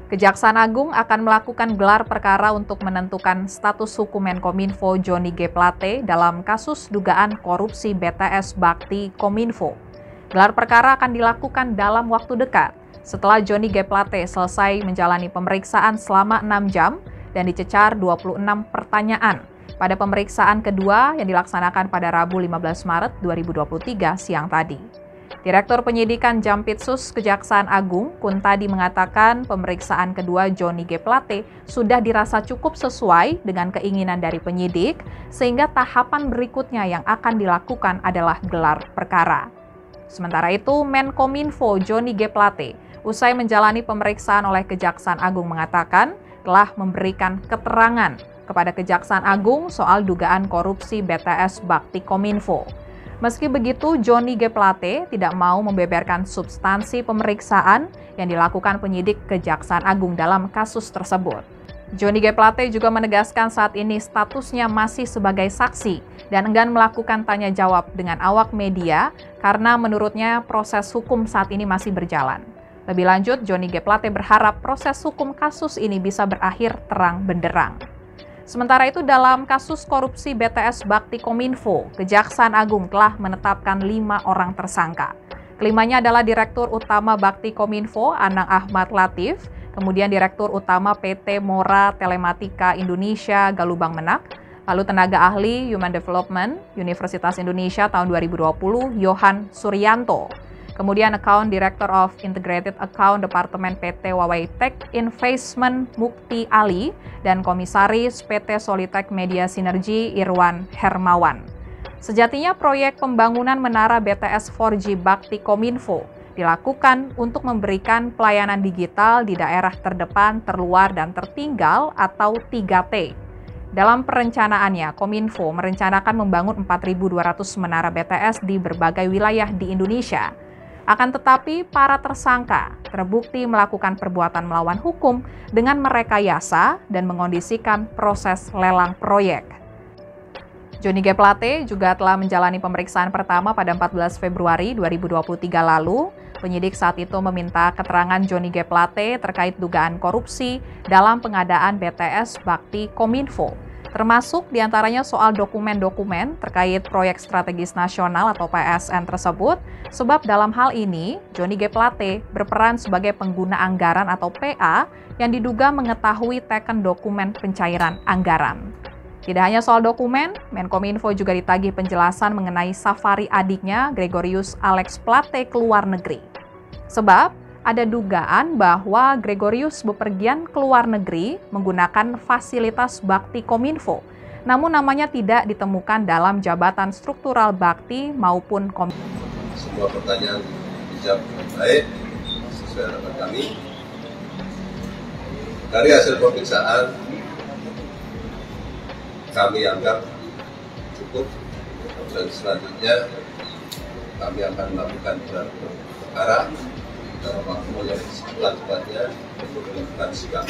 Kejaksaan Agung akan melakukan gelar perkara untuk menentukan status hukum Menkominfo Johnny G. Plate dalam kasus dugaan korupsi BTS Bakti Kominfo. Gelar perkara akan dilakukan dalam waktu dekat setelah Johnny G. Plate selesai menjalani pemeriksaan selama 6 jam dan dicecar 26 pertanyaan pada pemeriksaan kedua yang dilaksanakan pada Rabu 15 Maret 2023 siang tadi. Direktur Penyidikan Jampitsus Kejaksaan Agung, Kuntadi, mengatakan pemeriksaan kedua Johnny G. Plate sudah dirasa cukup sesuai dengan keinginan dari penyidik, sehingga tahapan berikutnya yang akan dilakukan adalah gelar perkara. Sementara itu, Menkominfo Johnny G. Plate, usai menjalani pemeriksaan oleh Kejaksaan Agung, mengatakan telah memberikan keterangan kepada Kejaksaan Agung soal dugaan korupsi BTS Bakti Kominfo. Meski begitu, Johnny G. Plate tidak mau membeberkan substansi pemeriksaan yang dilakukan penyidik Kejaksaan Agung dalam kasus tersebut. Johnny G. Plate juga menegaskan saat ini statusnya masih sebagai saksi dan enggan melakukan tanya jawab dengan awak media karena menurutnya proses hukum saat ini masih berjalan. Lebih lanjut, Johnny G. Plate berharap proses hukum kasus ini bisa berakhir terang benderang. Sementara itu, dalam kasus korupsi BTS Bakti Kominfo, Kejaksaan Agung telah menetapkan 5 orang tersangka. Kelimanya adalah Direktur Utama Bakti Kominfo, Anang Ahmad Latif, kemudian Direktur Utama PT Mora Telematika Indonesia, Galubang Menak, lalu Tenaga Ahli Human Development Universitas Indonesia tahun 2020, Yohan Suryanto. Kemudian Account Director of Integrated Account Departemen PT Huawei Tech Investment Mukti Ali dan Komisaris PT Solitek Media Sinergi Irwan Hermawan. Sejatinya proyek pembangunan menara BTS 4G Bakti Kominfo dilakukan untuk memberikan pelayanan digital di daerah terdepan, terluar, dan tertinggal atau 3T. Dalam perencanaannya, Kominfo merencanakan membangun 4.200 menara BTS di berbagai wilayah di Indonesia. Akan tetapi, para tersangka terbukti melakukan perbuatan melawan hukum dengan merekayasa dan mengondisikan proses lelang proyek. Johnny G. Plate juga telah menjalani pemeriksaan pertama pada 14 Februari 2023 lalu. Penyidik saat itu meminta keterangan Johnny G. Plate terkait dugaan korupsi dalam pengadaan BTS Bakti Kominfo, termasuk diantaranya soal dokumen-dokumen terkait proyek strategis nasional atau PSN tersebut, sebab dalam hal ini Johnny G. Plate berperan sebagai pengguna anggaran atau PA yang diduga mengetahui teken dokumen pencairan anggaran. Tidak hanya soal dokumen, Menkominfo juga ditagih penjelasan mengenai safari adiknya Gregorius Alex Plate ke luar negeri. Sebab ada dugaan bahwa Gregorius bepergian ke luar negeri menggunakan fasilitas Bakti Kominfo, namun namanya tidak ditemukan dalam jabatan struktural Bakti maupun Kominfo. Semua pertanyaan dijawab dengan baik sesuai harapan kami. Dari hasil pemeriksaan, kami anggap cukup, dan selanjutnya kami akan melakukan gelar perkara dalam waktu yang secepatnya untuk melakukan sikap.